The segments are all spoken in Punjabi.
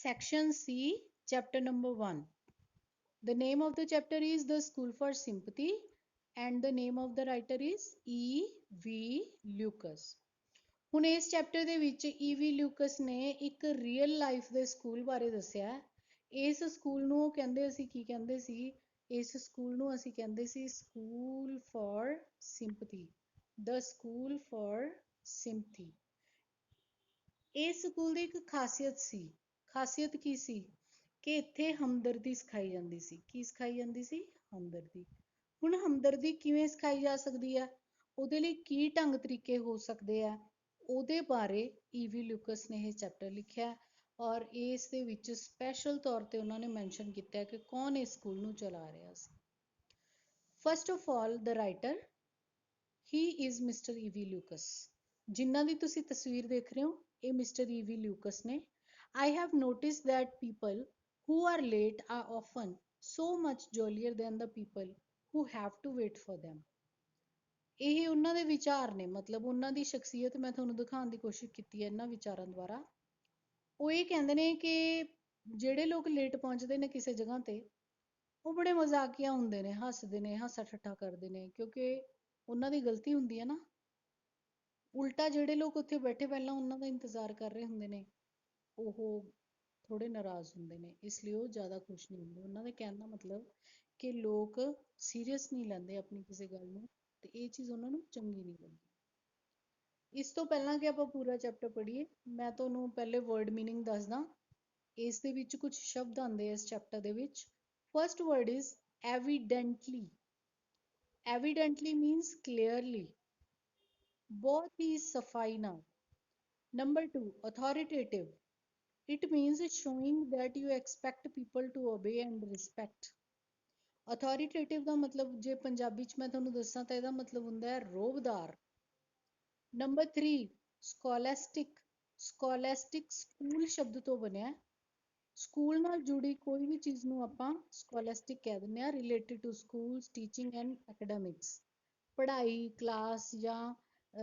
Section C, chapter number 1. The name of the chapter is The School for Sympathy, and the name of the writer is E.V. Lucas. ਹੁਣ ਇਸ ਚੈਪਟਰ ਦੇ ਵਿੱਚ ਈਵੀ ਲਿਊਕਸ ਨੇ ਇੱਕ ਰੀਅਲ ਲਾਈਫ ਦੇ ਸਕੂਲ ਬਾਰੇ ਦੱਸਿਆ ਹੈ। ਇਸ ਸਕੂਲ ਨੂੰ ਕਹਿੰਦੇ ਅਸੀਂ ਕੀ ਕਹਿੰਦੇ ਸੀ? ਇਸ ਸਕੂਲ ਨੂੰ ਅਸੀਂ ਕਹਿੰਦੇ ਸੀ school for sympathy, the school for sympathy. ਇਸ ਸਕੂਲ ਦੀ ਇੱਕ ਖਾਸੀਅਤ ਸੀ। ਖਾਸੀਅਤ ਕੀ ਸੀ? ਕਿ ਇੱਥੇ ਹਮਦਰਦੀ ਸਿਖਾਈ ਜਾਂਦੀ ਸੀ। ਕੀ ਸਿਖਾਈ ਜਾਂਦੀ ਸੀ? ਹਮਦਰਦੀ। ਹੁਣ ਹਮਦਰਦੀ ਕਿਵੇਂ ਸਿਖਾਈ ਜਾ ਸਕਦੀ ਹੈ? ਉਹਦੇ ਲਈ ਕੀ ਢੰਗ ਤਰੀਕੇ ਹੋ ਸਕਦੇ ਆ? ਉਹਦੇ ਬਾਰੇ ਈਵੀ ਲਿਊਕਸ ਨੇ ਇਹ ਚੈਪਟਰ ਲਿਖਿਆ ਔਰ ਇਸ ਦੇ ਵਿੱਚ ਸਪੈਸ਼ਲ ਤੌਰ ਤੇ ਉਹਨਾਂ ਨੇ ਮੈਂਸ਼ਨ ਕੀਤਾ ਕਿ ਕੌਣ ਇਸ ਸਕੂਲ ਨੂੰ ਚਲਾ ਰਿਹਾ ਸੀ। First of all the writer, he is mister E V Lucas. ਜਿਨ੍ਹਾਂ ਦੀ ਤੁਸੀਂ ਤਸਵੀਰ ਦੇਖ ਰਹੇ ਹੋ ਇਹ ਮਿਸਟਰ ਈਵੀ ਲਿਊਕਸ ਨੇ। I have noticed that people who are late are often so much jollier than the people who have to wait for them. ਇਹ ਉਹਨਾਂ ਦੇ ਵਿਚਾਰ ਨੇ, ਮਤਲਬ ਉਹਨਾਂ ਦੀ ਸ਼ਖਸੀਅਤ ਮੈਂ ਤੁਹਾਨੂੰ ਦਿਖਾਉਣ ਦੀ ਕੋਸ਼ਿਸ਼ ਕੀਤੀ ਹੈ ਇਹਨਾਂ ਵਿਚਾਰਾਂ ਦੁਆਰਾ। ਉਹ ਇਹ ਕਹਿੰਦੇ ਨੇ ਕਿ ਜਿਹੜੇ ਲੋਕ ਲੇਟ ਪਹੁੰਚਦੇ ਨੇ ਕਿਸੇ ਜਗ੍ਹਾ ਤੇ ਉਹ ਬੜੇ ਮਜ਼ਾਕੀਆ ਹੁੰਦੇ ਨੇ, ਹੱਸਦੇ ਨੇ, ਹਾਸਾ ਠੱਠਾ ਕਰਦੇ ਨੇ, ਕਿਉਂਕਿ ਉਹਨਾਂ ਦੀ ਗਲਤੀ ਹੁੰਦੀ ਹੈ ਨਾ। ਉਲਟਾ ਜਿਹੜੇ ਲੋਕ ਉੱਥੇ ਬੈਠੇ ਪਹਿਲਾਂ ਉਹਨਾਂ ਦਾ ਇੰਤਜ਼ਾਰ ਕਰ ਰਹੇ ਹੁੰਦੇ ਨੇ ਉਹ ਥੋੜੇ ਨਾਰਾਜ਼ ਹੁੰਦੇ ਨੇ, ਇਸ ਲਈ ਉਹ ਜ਼ਿਆਦਾ ਖੁਸ਼ ਨਹੀਂ ਹੁੰਦੇ। ਉਹਨਾਂ ਦੇ ਕਹਿਣ ਦਾ ਮਤਲਬ ਕਿ ਲੋਕ ਸੀਰੀਅਸ ਨਹੀਂ ਲੈਂਦੇ ਆਪਣੀ ਕਿਸੇ ਗੱਲ ਨੂੰ, ਤੇ ਇਹ ਚੀਜ਼ ਉਹਨਾਂ ਨੂੰ ਚੰਗੀ ਨਹੀਂ ਲੱਗਦੀ। ਇਸ ਤੋਂ ਪਹਿਲਾਂ ਕਿ ਆਪਾਂ ਪੂਰਾ ਚੈਪਟਰ ਪੜ੍ਹੀਏ, ਮੈਂ ਤੁਹਾਨੂੰ ਪਹਿਲੇ ਵਰਡ ਮੀਨਿੰਗ ਦੱਸਦਾ। ਇਸ ਦੇ ਵਿੱਚ ਕੁਝ ਸ਼ਬਦ ਆਉਂਦੇ ਆ ਇਸ ਚੈਪਟਰ ਦੇ ਵਿੱਚ। First word is evidently. Evidently means clearly, ਬਹੁਤ ਹੀ ਸਫਾਈ ਨਾਲ। Number 2, authoritative. It means showing that you expect people to obey and respect. Authoritative ਦਾ ਮਤਲਬ ਜੇ ਪੰਜਾਬੀ ਚ ਮੈਂ ਤੁਹਾਨੂੰ ਦੱਸਾਂ ਤਾਂ ਇਹਦਾ ਮਤਲਬ ਹੁੰਦਾ ਹੈ ਰੋਹਬਦਾਰ। Number 3, scholastic. Scholastic ਸਕੂਲ ਸ਼ਬਦ ਤੋਂ ਬਣਿਆ। ਸਕੂਲ ਨਾਲ ਜੁੜੀ ਕੋਈ ਵੀ ਚੀਜ਼ ਨੂੰ ਆਪਾਂ scholastic ਕਹਿ ਦਿੰਦੇ ਹਾਂ, related to schools, teaching and academics. ਪੜ੍ਹਾਈ, ਕਲਾਸ ਜਾਂ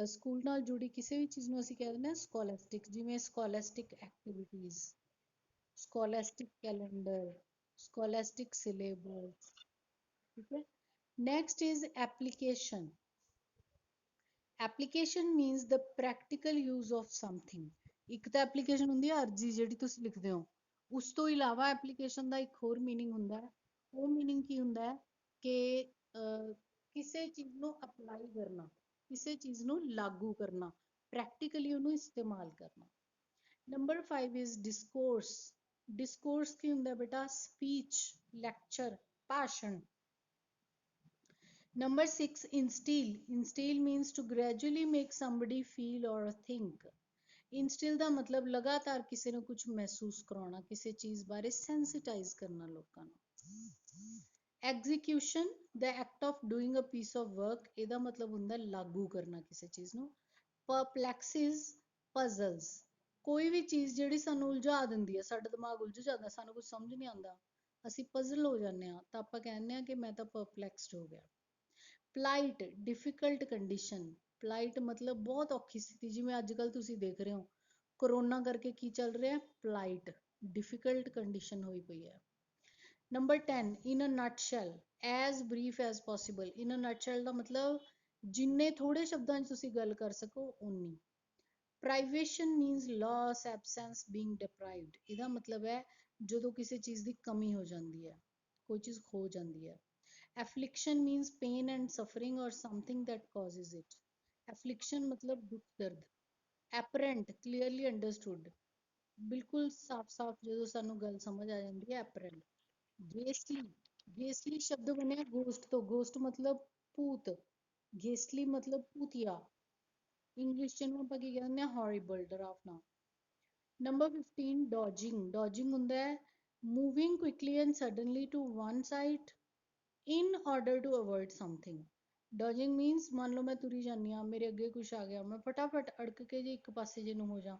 ਸਕੂਲ ਨਾਲ ਜੁੜੀ ਕਿਸੇ ਵੀ ਚੀਜ਼ ਨੂੰ ਅਸੀਂ ਕਹਿ ਦਿੰਦੇ ਹਾਂ scholastic, ਜਿਵੇਂ scholastic activities, scholastic calendar, scholastic syllabus, ਠੀਕ ਹੈ। Next is application. Application means the practical use of something. ਇੱਕ ਤਾਂ application ਹੁੰਦੀ ਹੈ ਅਰਜ਼ੀ ਜਿਹੜੀ ਤੁਸੀਂ ਲਿਖਦੇ ਹੋ, ਉਸ ਤੋਂ ਇਲਾਵਾ application ਦਾ ਇੱਕ ਹੋਰ meaning ਹੁੰਦਾ ਹੈ। ਉਹ meaning ਕੀ ਹੁੰਦਾ ਹੈ ਕਿ ਕਿਸੇ ਚੀਜ਼ ਨੂੰ ਅਪਲਾਈ ਕਰਨਾ, ਕਿਸੇ ਚੀਜ਼ ਨੂੰ ਲਾਗੂ ਕਰਨਾ, ਪ੍ਰੈਕਟੀਕਲੀ ਉਹਨੂੰ ਇਸਤੇਮਾਲ ਕਰਨਾ। Number 5 is discourse. ਡਿਸਕੋਰਸ ਕੀ ਹੁੰਦਾ ਬੇਟਾ? ਸਪੀਚ, ਲੈਕਚਰ, ਭਾਸ਼ਣ। Number 6, instill. Instill means to gradually make somebody feel or think. Instill ਦਾ ਮਤਲਬ ਲਗਾਤਾਰ ਕਿਸੇ ਨੂੰ ਕੁਝ ਮਹਿਸੂਸ ਕਰਾਉਣਾ, ਕਿਸੇ ਚੀਜ਼ ਬਾਰੇ sensitize ਕਰਨਾ ਲੋਕਾਂ ਨੂੰ। Execution, the act of doing a piece of work. ਇਹਦਾ ਮਤਲਬ ਹੁੰਦਾ ਲਾਗੂ ਕਰਨਾ ਕਿਸੇ ਚੀਜ਼ ਨੂੰ। Perplexes, puzzles. ਕੋਈ ਵੀ ਚੀਜ਼ ਜਿਹੜੀ ਸਾਨੂੰ ਉਲਝਾ ਦਿੰਦੀ ਹੈ, ਸਾਡਾ ਦਿਮਾਗ ਉਲਝ ਜਾਂਦਾ, ਸਾਨੂੰ ਕੁਝ ਸਮਝ ਨਹੀਂ ਆਉਂਦਾ, ਅਸੀਂ ਪਜ਼ਲ ਹੋ ਜਾਂਦੇ ਹਾਂ, ਤਾਂ ਆਪਾਂ ਕਹਿੰਦੇ ਹਾਂ ਕਿ ਮੈਂ ਤਾਂ ਪਰਪਲੈਕਸਡ ਹੋ ਗਿਆ। ਪਲਾਈਟ, ਡਿਫਿਕਲਟ ਕੰਡੀਸ਼ਨ। ਪਲਾਈਟ ਮਤਲਬ ਬਹੁਤ ਔਖੀ ਸਥਿਤੀ, ਜਿਵੇਂ ਅੱਜ ਕੱਲ੍ਹ ਤੁਸੀਂ ਦੇਖ ਰਹੇ ਹੋ ਕਰੋਨਾ ਕਰਕੇ ਕੀ ਚੱਲ ਰਿਹਾ? ਪਲਾਈਟ, ਡਿਫਿਕਲਟ ਕੰਡੀਸ਼ਨ ਹੋਈ ਪਈ ਹੈ। ਨੰਬਰ 10, ਇਨ ਅ ਨਟਸ਼ੈਲ, ਐਜ਼ ਬਰੀਫ ਐਜ਼ ਪੋਸੀਬਲ। ਇਨ ਅ ਨਟਸ਼ੈਲ ਦਾ ਮਤਲਬ ਜਿੰਨੇ ਥੋੜੇ ਸ਼ਬਦਾਂ 'ਚ ਤੁਸੀਂ ਗੱਲ ਕਰ ਸਕੋ ਓਨੀ। ਪ੍ਰਾਈਵੇਸ਼ਨ ਮੀਨਸ ਲਾਸ, ਐਬਸੈਂਸ, ਬੀਇੰਗ ਡਿਪਰਾਈਵਡ। ਇਹਦਾ ਮਤਲਬ ਹੈ ਜਦੋਂ ਕਿਸੇ ਚੀਜ਼ ਦੀ ਕਮੀ ਹੋ ਜਾਂਦੀ ਹੈ, ਕੋਈ ਚੀਜ਼ ਖੋ ਜਾਂਦੀ ਹੈ। Affliction means pain and suffering or something that causes it. Affliction मतलब दुख दर्द। Apparent, clearly understood. बिल्कुल साफ-साफ ਜਦੋਂ ਸਾਨੂੰ ਗੱਲ ਸਮਝ ਆ ਜਾਂਦੀ ਹੈ apparent। Ghastly, ghastly ਸ਼ਬਦ ਬਣਿਆ ghost ਤੋਂ। ghost ਮਤਲਬ ਭੂਤ, ghastly ਮਤਲਬ ਭੂਤੀਆ। ਇੰਗਲਿਸ਼ ਚ ਨੂੰ ਆਪਾਂ ਕੀ ਕਹਿੰਦੇ ਹਾਂ? horrible, ਡਰਾਵਨਾ। Number 15, dodging. Dodging ਹੁੰਦਾ ਹੈ moving quickly and suddenly to one side in order to avoid something. Dodging means ਮੰਨ ਲਓ ਮੈਂ ਤੁਰੀ ਜਾਂਦੀ ਹਾਂ, ਮੇਰੇ ਅੱਗੇ ਕੁਛ ਆ ਗਿਆ, ਮੈਂ ਫਟਾਫਟ ਅੜਕ ਕੇ ਜੇ ਇੱਕ ਪਾਸੇ ਜੇ ਨੂੰ ਹੋ ਜਾ,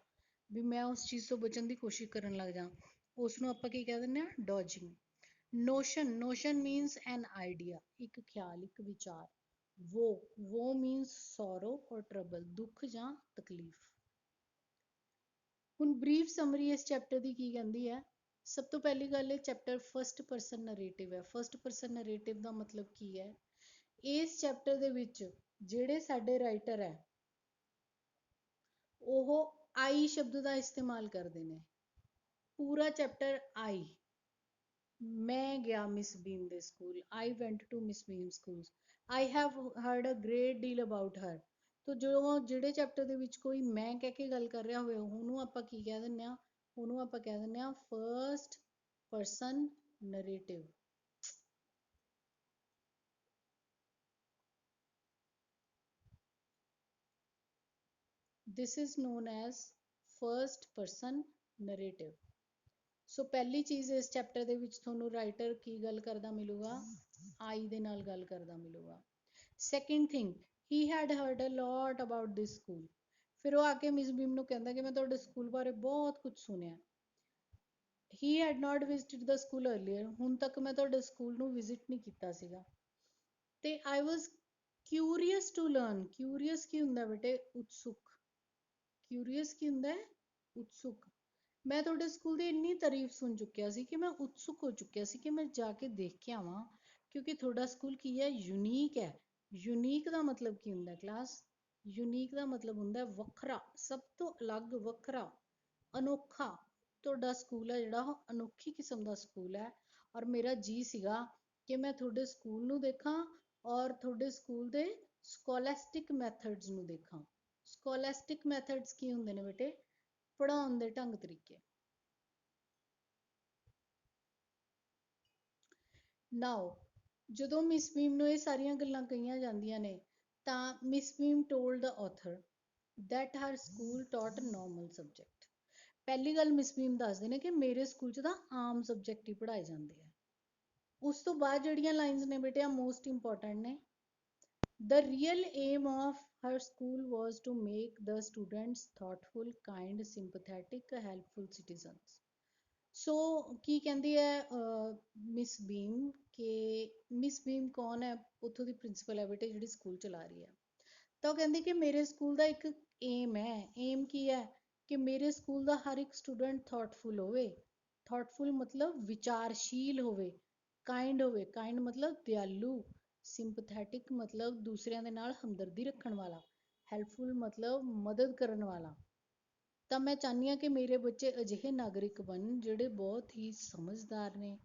ਵੀ ਮੈਂ ਉਸ ਚੀਜ਼ ਤੋਂ ਬਚਣ ਦੀ ਕੋਸ਼ਿਸ਼ ਕਰਨ ਲੱਗ ਜਾ, ਉਸ ਨੂੰ ਆਪਾਂ ਕੀ ਕਹਿ ਦਿੰਦੇ ਹਾਂ? Dodging. Notion. Notion means an idea. ਇੱਕ ਖਿਆਲ, ਇੱਕ ਵਿਚਾਰ। Woe means sorrow or trouble, ਦੁੱਖ ਜਾਂ ਤਕਲੀਫ। ਹੁਣ ਬਰੀਫ ਸਮਰੀ ਇਸ ਚੈਪਟਰ ਦੀ ਕੀ ਕਹਿੰਦੀ ਹੈ? ਸਭ ਤੋਂ ਪਹਿਲੀ ਗੱਲ ਇਹ ਚੈਪਟਰ ਫਸਟ ਪਰਸਨ ਨਰੇਟਿਵ ਹੈ। ਫਸਟ ਪਰਸਨ ਨਰੇਟਿਵ ਦਾ ਮਤਲਬ ਕੀ ਹੈ? ਇਸ ਚੈਪਟਰ ਦੇ ਵਿੱਚ ਜਿਹੜੇ ਸਾਡੇ ਰਾਈਟਰ ਹੈ ਉਹ ਆਈ ਸ਼ਬਦ ਦਾ ਇਸਤੇਮਾਲ ਕਰਦੇ ਨੇ। ਪੂਰਾ ਚੈਪਟਰ ਆਈ, ਮੈਂ ਗਿਆ ਮਿਸ ਬੀਮ ਦੇ school, I went to Miss Beam school, I have heard a great deal about her. ਤੋ ਜੋ ਜਿਹੜੇ ਚੈਪਟਰ ਦੇ ਵਿੱਚ ਕੋਈ ਮੈਂ ਕਹਿ ਕੇ ਗੱਲ ਕਰ ਰਿਹਾ ਹੋਵੇ ਉਹਨੂੰ ਆਪਾਂ ਕੀ ਕਹਿ ਦਿੰਦੇ ਆ? ਉਹਨੂੰ ਆਪਾਂ ਕਹਿ ਦਿੰਦੇ ਆ first person narrative. This is known as first person narrative. So ਪਹਿਲੀ ਚੀਜ਼ ਇਸ ਚੈਪਟਰ ਦੇ ਵਿੱਚ ਤੁਹਾਨੂੰ ਰਾਈਟਰ ਕੀ ਗੱਲ ਕਰਦਾ ਮਿਲੂਗਾ? ਆਈ ਦੇ ਨਾਲ ਗੱਲ ਕਰਦਾ ਮਿਲੂਗਾ। Second thing, he had heard a lot about this school. ਫਿਰ ਉਹ ਆ ਕੇ ਮਿਸ ਬੀਮ ਨੂੰ ਕਹਿੰਦਾ ਕਿ ਮੈਂ ਤੁਹਾਡੇ ਸਕੂਲ ਬਾਰੇ ਬਹੁਤ ਕੁਝ ਸੁਣਿਆ। he had not visited the school earlier. ਹੁਣ ਤੱਕ ਮੈਂ ਤੁਹਾਡੇ ਸਕੂਲ ਨੂੰ ਵਿਜ਼ਿਟ ਨਹੀਂ ਕੀਤਾ ਸੀਗਾ। ਤੇ I was curious to learn. Curious ਕੀ ਹੁੰਦਾ ਬੇਟੇ? ਉਤਸੁਕ। ਕਿਊਰੀਅਸ ਕੀ ਹੁੰਦਾ ਹੈ? ਉਤਸੁਕ। ਮੈਂ ਤੁਹਾਡੇ ਸਕੂਲ ਦੀ ਇੰਨੀ ਤਾਰੀਫ ਸੁਣ ਚੁੱਕਿਆ ਸੀ ਕਿ ਮੈਂ ਉਤਸੁਕ ਹੋ ਚੁੱਕਿਆ ਸੀ ਕਿ ਮੈਂ ਜਾ ਕੇ ਦੇਖ ਕੇ ਆਵਾਂ, ਕਿਉਂਕਿ ਤੁਹਾਡਾ ਸਕੂਲ ਕੀ ਹੈ? ਯੂਨੀਕ ਹੈ। ਯੂਨੀਕ ਦਾ ਮਤਲਬ ਕੀ ਹੁੰਦਾ ਕਲਾਸ? ਯੂਨੀਕ ਦਾ ਮਤਲਬ ਹੁੰਦਾ ਵੱਖਰਾ, ਸਭ ਤੋਂ ਅਲੱਗ, ਵੱਖਰਾ, ਅਨੋਖਾ। ਤੁਹਾਡਾ ਸਕੂਲ ਹੈ ਜਿਹੜਾ ਉਹ ਅਨੋਖੀ ਕਿਸਮ ਦਾ ਸਕੂਲ ਹੈ। ਔਰ ਮੇਰਾ ਜੀ ਸੀਗਾ ਕਿ ਮੈਂ ਤੁਹਾਡੇ ਸਕੂਲ ਨੂੰ ਦੇਖਾਂ ਔਰ ਤੁਹਾਡੇ ਸਕੂਲ ਦੇ ਸਕੋਲੈਸਟਿਕ ਮੈਥਡਸ ਨੂੰ ਦੇਖਾਂ। ਸਕੋਲੈਸਟਿਕ ਮੈਥਡਸ ਕੀ ਹੁੰਦੇ ਨੇ ਬੇਟੇ? ਪੜ੍ਹਾਉਣ ਦੇ ਢੰਗ ਤਰੀਕੇ। ਨਾਓ ਜਦੋਂ ਮਿਸ ਬੀਮ ਨੂੰ ਇਹ ਸਾਰੀਆਂ ਗੱਲਾਂ ਕਹੀਆਂ ਜਾਂਦੀਆਂ ਨੇ ਤਾਂ miss Beam told the author that her school taught normal subject. ਪਹਿਲੀ ਗੱਲ ਮਿਸ ਬੀਮ ਦੱਸਦੇ ਨੇ ਕਿ ਮੇਰੇ ਸਕੂਲ 'ਚ ਤਾਂ ਆਮ ਸਬਜੈਕਟ ਹੀ ਪੜ੍ਹਾਏ ਜਾਂਦੇ ਆ। ਉਸ ਤੋਂ ਬਾਅਦ ਜਿਹੜੀਆਂ ਲਾਈਨਸ ਨੇ ਬੇਟੇ ਆ ਮੋਸਟ ਇੰਪੋਰਟੈਂਟ ਨੇ। The real aim of her school was to make the students thoughtful, kind, sympathetic, helpful citizens. ਸੋ ਕੀ ਕਹਿੰਦੀ ਹੈ ਮਿਸ ਬੀਮ ਕਿ ਮਿਸ ਬੀਮ ਕੌਣ ਹੈ? ਉੱਥੋਂ ਦੀ ਪ੍ਰਿੰਸੀਪਲ ਹੈ ਬੇਟੇ ਜਿਹੜੀ ਸਕੂਲ ਚਲਾ ਰਹੀ ਹੈ। ਤਾਂ ਉਹ ਕਹਿੰਦੀ ਕਿ ਮੇਰੇ ਸਕੂਲ ਦਾ ਇੱਕ ਏਮ ਹੈ। ਏਮ ਕੀ ਹੈ? ਕਿ ਮੇਰੇ ਸਕੂਲ ਦਾ ਹਰ ਇੱਕ ਸਟੂਡੈਂਟ ਥਾਟਫੁਲ ਹੋਵੇ। ਥਾਟਫੁਲ ਮਤਲਬ ਵਿਚਾਰਸ਼ੀਲ ਹੋਵੇ। ਕਾਇੰਡ ਹੋਵੇ, ਕਾਇੰਡ ਮਤਲਬ ਦਿਆਲੂ। ਸਿੰਪਥੈਟਿਕ ਮਤਲਬ ਦੂਸਰਿਆਂ ਦੇ ਨਾਲ ਹਮਦਰਦੀ ਰੱਖਣ ਵਾਲਾ। ਹੈਲਪਫੁਲ ਮਤਲਬ ਮਦਦ ਕਰਨ ਵਾਲਾ। ਤਾਂ ਮੈਂ ਚਾਹੁੰਦੀ ਹਾਂ ਕਿ ਮੇਰੇ ਬੱਚੇ ਅਜਿਹੇ ਨਾਗਰਿਕ ਬਣਨ ਜਿਹੜੇ ਬਹੁਤ ਹੀ ਸਮਝਦਾਰ ਨੇ,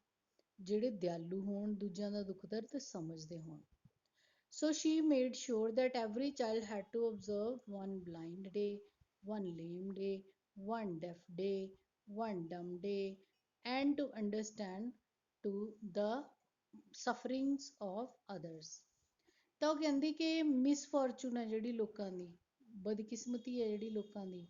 ਜਿਹੜੇ ਦਿਆਲੂ ਹੋਣ, ਦੂਜਿਆਂ ਦਾ ਦੁੱਖ ਦਰਦ ਸਮਝਦੇ ਹੋਣ। So she made sure that every child had to observe one blind day, one lame day, one deaf day, one dumb day, and to understand to the sufferings of others. ਤਾਂ ਉਹ ਕਹਿੰਦੀ ਕਿ ਮਿਸਫੋਰਚੂਨ ਹੈ ਜਿਹੜੀ ਲੋਕਾਂ ਦੀ, ਬਦਕਿਸਮਤੀ ਹੈ ਜਿਹੜੀ ਲੋਕਾਂ ਦੀ,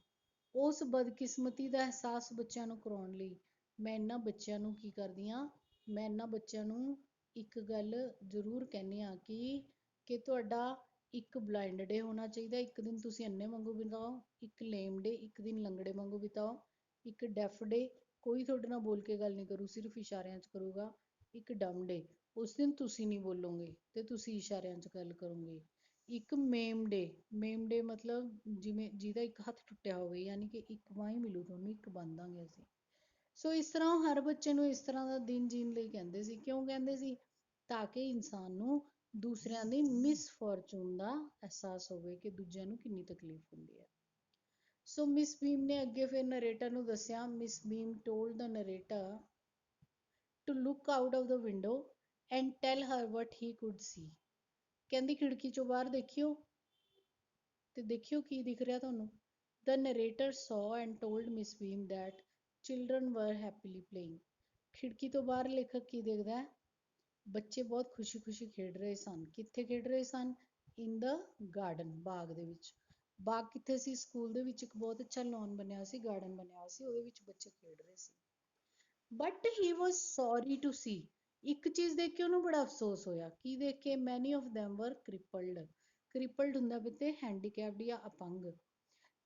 ਉਸ ਬਦਕਿਸਮਤੀ ਦਾ ਅਹਿਸਾਸ ਬੱਚਿਆਂ ਨੂੰ ਕਰਾਉਣ ਲਈ ਮੈਂ ਇਹਨਾਂ ਬੱਚਿਆਂ ਨੂੰ ਕੀ ਕਰਦੀ ਹਾਂ? ਮੈਂ ਇਹਨਾਂ ਬੱਚਿਆਂ ਨੂੰ ਇੱਕ ਗੱਲ ਜ਼ਰੂਰ ਕਹਿੰਦੀ ਹਾਂ ਕਿ ਤੁਹਾਡਾ ਇੱਕ ਬਲਾਈਂਡ ਡੇ ਹੋਣਾ ਚਾਹੀਦਾ, ਇੱਕ ਦਿਨ ਤੁਸੀਂ ਅੰਨੇ ਵਾਂਗੂ ਬਿਤਾਓ, ਇੱਕ ਲੇਮ ਡੇ, ਇੱਕ ਦਿਨ ਲੰਗੜੇ ਵਾਂਗੂ ਬਿਤਾਓ, ਇੱਕ ਡੈਫ ਡੇ, ਕੋਈ ਤੁਹਾਡੇ ਨਾਲ ਬੋਲ ਕੇ ਗੱਲ ਨਹੀਂ ਕਰੂ, ਸਿਰਫ ਇਸ਼ਾਰਿਆਂ 'ਚ ਕਰੂਗਾ, ਇੱਕ ਡਮ ਡੇ, ਉਸ ਦਿਨ ਤੁਸੀਂ ਨਹੀਂ ਬੋਲੋਗੇ ਤੇ ਤੁਸੀਂ ਇਸ਼ਾਰਿਆਂ 'ਚ ਗੱਲ ਕਰੋਗੇ, ਇੱਕ ਮੇਮ ਡੇ ਮਤਲਬ ਜਿਵੇਂ ਜਿਹਦਾ ਇੱਕ ਹੱਥ ਟੁੱਟਿਆ ਹੋਵੇ, ਯਾਨੀ ਕਿ ਇੱਕ ਬਾਂਹ ਹੀ ਮਿਲੂ ਤੁਹਾਨੂੰ, ਇੱਕ ਬੰਨ ਦਾਂਗੇ ਅਸੀਂ। ਸੋ ਇਸ ਤਰ੍ਹਾਂ ਉਹ ਹਰ ਬੱਚੇ ਨੂੰ ਇਸ ਤਰ੍ਹਾਂ ਦਾ ਦਿਨ ਜੀਣ ਲਈ ਕਹਿੰਦੇ ਸੀ। ਕਿਉਂ ਕਹਿੰਦੇ ਸੀ? ਤਾਂ ਕਿ ਇਨਸਾਨ ਨੂੰ ਦੂਸਰਿਆਂ ਦੀ ਮਿਸਫੋਰਚੂਨ ਦਾ ਅਹਿਸਾਸ ਹੋਵੇ ਕਿ ਦੂਜਿਆਂ ਨੂੰ ਕਿੰਨੀ ਤਕਲੀਫ ਹੁੰਦੀ ਹੈ। ਸੋ ਮਿਸ ਬੀਮ ਨੇ ਅੱਗੇ ਫਿਰ ਨਰੇਟਰ ਨੂੰ ਦੱਸਿਆ। Miss Beam told the narrator to look out of the window and tell her what he could see. ਕਹਿੰਦੀ ਖਿੜਕੀ ਚੋਂ ਬਾਹਰ ਦੇਖਿਓ ਤੇ ਦੇਖਿਓ ਕੀ ਦਿਖ ਰਿਹਾ ਤੁਹਾਨੂੰ। ਦ ਨਰੇਟਰ ਸੌ and told miss beam that children ਵਰ ਹੈਪੀਲੀ ਪਲੇਇੰਗ। ਖਿੜਕੀ ਤੋਂ ਬਾਹਰ ਲੇਖਕ ਕੀ ਦੇਖਦਾ ਹੈ? ਬੱਚੇ ਬਹੁਤ ਖੁਸ਼ੀ-ਖੁਸ਼ੀ ਖੇਡ ਰਹੇ ਸਨ। ਕਿੱਥੇ ਖੇਡ ਰਹੇ ਸਨ? ਇਨ ਦ ਗਾਰਡਨ, ਬਾਗ ਦੇ ਵਿੱਚ। ਬਾਗ ਕਿੱਥੇ ਸੀ? ਸਕੂਲ ਦੇ ਵਿੱਚ ਇੱਕ ਬਹੁਤ ਅੱਛਾ ਲੌਨ ਬਣਿਆ ਸੀ, ਗਾਰਡਨ ਬਣਿਆ ਹੋਇਆ ਸੀ, ਉਹਦੇ ਵਿੱਚ ਬੱਚੇ ਖੇਡ ਰਹੇ ਸੀ। But he was sorry to see. ਇੱਕ ਚੀਜ਼ ਦੇਖ ਕੇ ਉਹਨੂੰ ਬੜਾ ਅਫਸੋਸ ਹੋਇਆ। ਕੀ ਦੇਖ ਕੇ? ਮੈਨੀ ਆਫ ਦੈਮ ਵਰ ਕ੍ਰਿਪਲਡ। ਕ੍ਰਿਪਲਡ ਹੁੰਦਾ ਬੱਚੇ ਹੈਂਡੀਕੈਪਡ ਜਾਂ ਅਪੰਗ।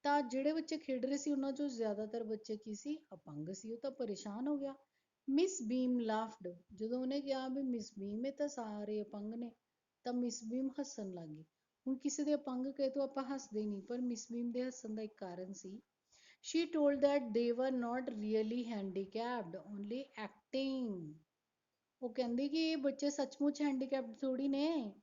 ਤਾਂ ਜਿਹੜੇ ਬੱਚੇ ਖੇਡ ਰਹੇ ਸੀ ਉਹਨਾਂ ਚੋਂ ਜ਼ਿਆਦਾਤਰ ਬੱਚੇ ਕੀ ਸੀ? ਅਪੰਗ ਸੀ। ਉਹ ਤਾਂ ਪਰੇਸ਼ਾਨ ਹੋ ਗਿਆ। Miss Beam laughed. ਜਦੋਂ ਉਹਨੇ ਕਿਹਾ ਵੀ ਮਿਸ ਬੀਮ ਇਹ ਤਾਂ ਸਾਰੇ ਅਪੰਗ ਨੇ, ਤਾਂ ਮਿਸ ਬੀਮ ਹੱਸਣ ਲੱਗ ਗਈ। ਹੁਣ ਕਿਸੇ ਦੇ ਅਪੰਗ ਕਹੇ ਤੋਂ ਆਪਾਂ ਹੱਸਦੇ ਨਹੀਂ, ਪਰ ਮਿਸ ਬੀਮ ਦੇ ਹੱਸਣ ਦਾ ਇੱਕ ਕਾਰਨ ਸੀ She told that they were not really handicapped, only acting. ਉਹ ਕਹਿੰਦੀ ਕਿ ਇਹ ਬੱਚੇ ਸੱਚਮੁੱਚ ਹੈਂਡੀਕੈਪਡ ਥੋੜੀ ਨੇ,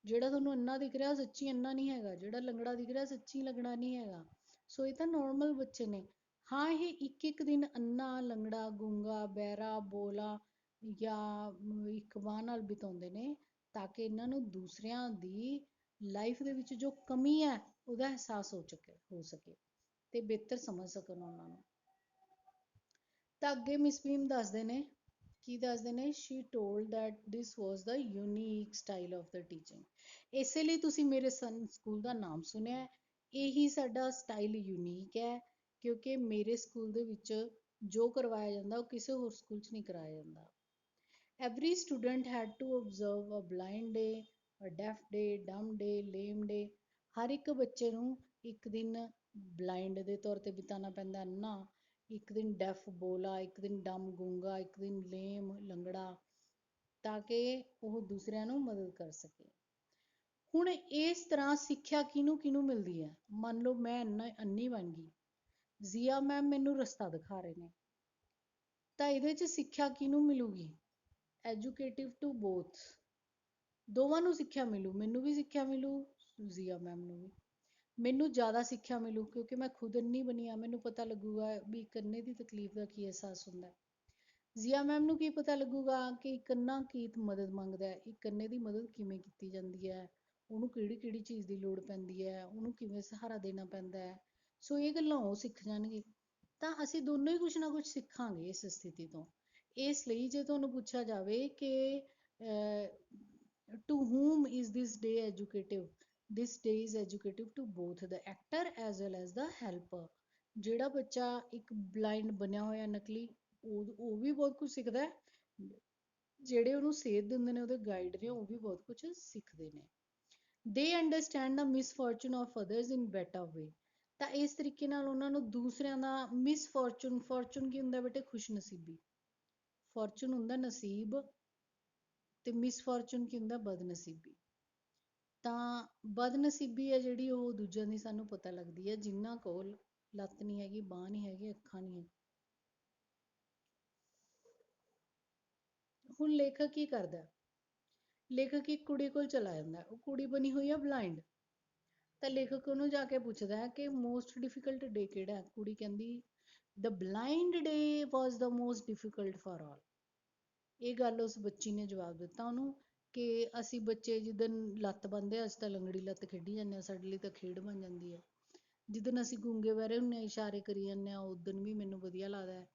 ਜਿਹੜਾ ਤੁਹਾਨੂੰ ਅੰਨਾ ਦਿਖ ਰਿਹਾ ਸੱਚੀ ਅੰਨਾ ਨਹੀਂ ਹੈਗਾ, ਜਿਹੜਾ ਲੰਗੜਾ ਦਿਖ ਰਿਹਾ ਸੱਚੀ ਲੰਗੜਾ ਨਹੀਂ ਹੈਗਾ। ਸੋ ਇਹ ਤਾਂ ਨੋਰਮਲ ਬੱਚੇ ਨੇ। ਹਾਂ ਇਹ ਇੱਕ ਇੱਕ ਦਿਨ ਅੰਨਾ, ਲੰਗੜਾ, ਗੂੰਗਾ, ਬਹਿਰਾ, ਬੋਲਾ ਜਾਂ ਇੱਕ ਬਾਂਹ ਨਾਲ ਬਿਤਾਉਂਦੇ ਨੇ, ਤਾਂ ਕਿ ਇਹਨਾਂ ਨੂੰ ਦੂਸਰਿਆਂ ਦੀ ਲਾਈਫ ਦੇ ਵਿੱਚ ਜੋ ਕਮੀ ਹੈ ਉਹਦਾ ਅਹਿਸਾਸ ਹੋ ਸਕੇ ਤੇ ਬਿਹਤਰ ਸਮਝ ਸਕਣ ਉਹਨਾਂ ਨੂੰ। ਤਾਂ ਅੱਗੇ ਮਿਸ ਬੀਮ ਦੱਸਦੇ ਨੇ, ਕੀ ਦੱਸਦੇ ਨੇ, Shri told that this was the unique style of the teaching. ਇਸੇ ਲਈ ਤੁਸੀਂ ਮੇਰੇ ਸਕੂਲ ਦਾ ਨਾਮ ਸੁਣਿਆ, ਇਹੀ ਸਾਡਾ ਸਟਾਈਲ ਯੂਨੀਕ ਹੈ, ਕਿਉਂਕਿ ਮੇਰੇ ਸਕੂਲ ਦੇ ਵਿੱਚ ਜੋ ਕਰਵਾਇਆ ਜਾਂਦਾ ਉਹ ਕਿਸੇ ਹੋਰ ਸਕੂਲ 'ਚ ਨਹੀਂ ਕਰਾਇਆ ਜਾਂਦਾ। Every student had to observe a blind day, a deaf day, dumb day, lame day। ਹਰ ਇੱਕ ਬੱਚੇ ਨੂੰ ਇੱਕ ਦਿਨ ਬਲਾਈਂਡ ਦੇ ਤੌਰ ਤੇ ਬਿਤਾਉਣਾ ਪੈਂਦਾ ਅੰਨਾ, ਇੱਕ ਦਿਨ ਡੈਫ ਬੋਲਾ, ਇੱਕ ਦਿਨ ਡੰਮ ਗੂੰਗਾ, ਇੱਕ ਦਿਨ ਲੇਮ ਲੰਗੜਾ, ਤਾਂ ਕਿ ਉਹ ਦੂਸਰਿਆਂ ਨੂੰ ਮਦਦ ਕਰ ਸਕੇ। ਹੁਣ ਇਸ ਤਰ੍ਹਾਂ ਸਿੱਖਿਆ ਕਿਹਨੂੰ ਕਿਹਨੂੰ ਮਿਲਦੀ ਹੈ? ਮੰਨ ਲਓ ਮੈਂ ਅੰਨੀ ਬਣ ਗਈ, ਜ਼ੀਆ ਮੈਮ ਮੈਨੂੰ ਰਸਤਾ ਦਿਖਾ ਰਹੇ ਨੇ, ਤਾਂ ਇਹਦੇ 'ਚ ਸਿੱਖਿਆ ਕਿਹਨੂੰ ਮਿਲੂਗੀ? ਐਜੂਕੇਟਿਵ ਟੂ ਬੋਥ, ਦੋਵਾਂ ਨੂੰ ਸਿੱਖਿਆ ਮਿਲੂ, ਮੈਨੂੰ ਵੀ ਸਿੱਖਿਆ ਮਿਲੂ, ਜ਼ੀਆ ਮੈਮ ਨੂੰ ਵੀ। ਮੈਨੂੰ ਜ਼ਿਆਦਾ ਸਿੱਖਿਆ ਮਿਲੂ ਕਿਉਂਕਿ ਮੈਂ ਖੁਦ ਅੰਨੀ ਬਣੀ ਆ, ਮੈਨੂੰ ਪਤਾ ਲੱਗੂਗਾ ਵੀ ਇੱਕ ਅੰਨੇ ਦੀ ਤਕਲੀਫ ਦਾ ਕੀ ਅਹਿਸਾਸ ਹੁੰਦਾ। ਜ਼ੀਆ ਮੈਮ ਨੂੰ ਕੀ ਪਤਾ ਲੱਗੂਗਾ ਕਿ ਇੱਕ ਅੰਨਾ ਕੀ ਮਦਦ ਮੰਗਦਾ ਹੈ, ਇੱਕ ਅੰਨੇ ਦੀ ਮਦਦ ਕਿਵੇਂ ਕੀਤੀ ਜਾਂਦੀ ਹੈ, ਉਹਨੂੰ ਕਿਹੜੀ ਕਿਹੜੀ ਚੀਜ਼ ਦੀ ਲੋੜ ਪੈਂਦੀ ਹੈ, ਉਹਨੂੰ ਕਿਵੇਂ ਸਹਾਰਾ ਦੇਣਾ ਪੈਂਦਾ ਹੈ। ਸੋ ਇਹ ਗੱਲਾਂ ਉਹ ਸਿੱਖ ਜਾਣਗੇ, ਤਾਂ ਅਸੀਂ ਦੋਨੋਂ ਹੀ ਕੁਛ ਨਾ ਕੁਛ ਸਿੱਖਾਂਗੇ ਇਸ ਸਥਿਤੀ ਤੋਂ। ਇਸ ਲਈ ਜੇ ਤੁਹਾਨੂੰ ਪੁੱਛਿਆ ਜਾਵੇ ਕਿ to whom is this day educative, this day is educative to both the actor as well as the helper। ਜਿਹੜਾ ਬੱਚਾ ਇੱਕ ਬਲਾਈਂਡ ਬਣਿਆ ਹੋਇਆ ਨਕਲੀ, ਉਹ ਵੀ ਬਹੁਤ ਕੁਝ ਸਿੱਖਦਾ ਹੈ, ਜਿਹੜੇ ਉਹਨੂੰ ਸੇਧ ਦਿੰਦੇ ਨੇ ਉਹਦੇ ਗਾਈਡ ਨੇ ਉਹ ਵੀ ਬਹੁਤ ਕੁਝ ਸਿੱਖਦੇ ਨੇ। they understand the misfortune of others in better way। ਤਾਂ ਇਸ ਤਰੀਕੇ ਨਾਲ ਉਹਨਾਂ ਨੂੰ ਦੂਸਰਿਆਂ ਦਾ ਮਿਸਫੋਰਚੂਨ, ਫੋਰਚੂਨ ਕੀ ਹੁੰਦਾ ਬੇਟੇ? ਖੁਸ਼ਨਸੀਬੀ। ਫੋਰਚੂਨ ਹੁੰਦਾ ਨਸੀਬ ਤੇ ਮਿਸਫੋਰਚੂਨ ਕੀ ਹੁੰਦਾ? ਬਦਨਸੀਬੀ। ਤਾਂ ਬਦਨਸੀਬੀ ਹੈ ਜਿਹੜੀ ਉਹ ਦੂਜਿਆਂ ਦੀ ਸਾਨੂੰ ਪਤਾ ਲੱਗਦੀ ਹੈ, ਜਿਨ੍ਹਾਂ ਕੋਲ ਲੱਤ ਨਹੀਂ ਹੈਗੀ, ਬਾਂਹ ਨਹੀਂ ਹੈਗੀ, ਅੱਖਾਂ ਨਹੀਂ ਹੈ। ਹੁਣ ਲੇਖਕ ਕੀ ਕਰਦਾ? ਲੇਖਕ ਇੱਕ ਕੁੜੀ ਕੋਲ ਚਲਾ ਜਾਂਦਾ, ਉਹ ਕੁੜੀ ਬਣੀ ਹੋਈ ਆ ਬਲਾਈਂਡ, ਤਾਂ ਲੇਖਕ ਉਹਨੂੰ ਜਾ ਕੇ ਪੁੱਛਦਾ ਹੈ ਕਿ ਮੋਸਟ ਡਿਫੀਕਲਟ ਡੇ ਕਿਹੜਾ ਹੈ? ਕੁੜੀ ਕਹਿੰਦੀ the blind day was the most difficult for all. ਇਹ ਗੱਲ ਉਸ ਬੱਚੀ ਨੇ ਜਵਾਬ ਦਿੱਤਾ ਉਹਨੂੰ ਕਿ ਅਸੀਂ ਬੱਚੇ ਜਿੱਦਣ ਲੱਤ ਬੰਨਦੇ ਅਸੀਂ ਤਾਂ ਲੰਗੜੀ ਲੱਤ ਖੇਡੀ ਜਾਂਦੇ ਹਾਂ, ਸਾਡੇ ਲਈ ਤਾਂ ਖੇਡ ਬਣ ਜਾਂਦੀ ਹੈ। ਜਿੱਦਣ ਅਸੀਂ ਗੂੰਗੇ ਬਹਿਰੇ ਹੁੰਦੇ ਹਾਂ, ਇਸ਼ਾਰੇ ਕਰੀ ਜਾਂਦੇ ਹਾਂ, ਉਦਣ ਵੀ ਮੈਨੂੰ ਵਧੀਆ ਲੱਗਦਾ ਹੈ।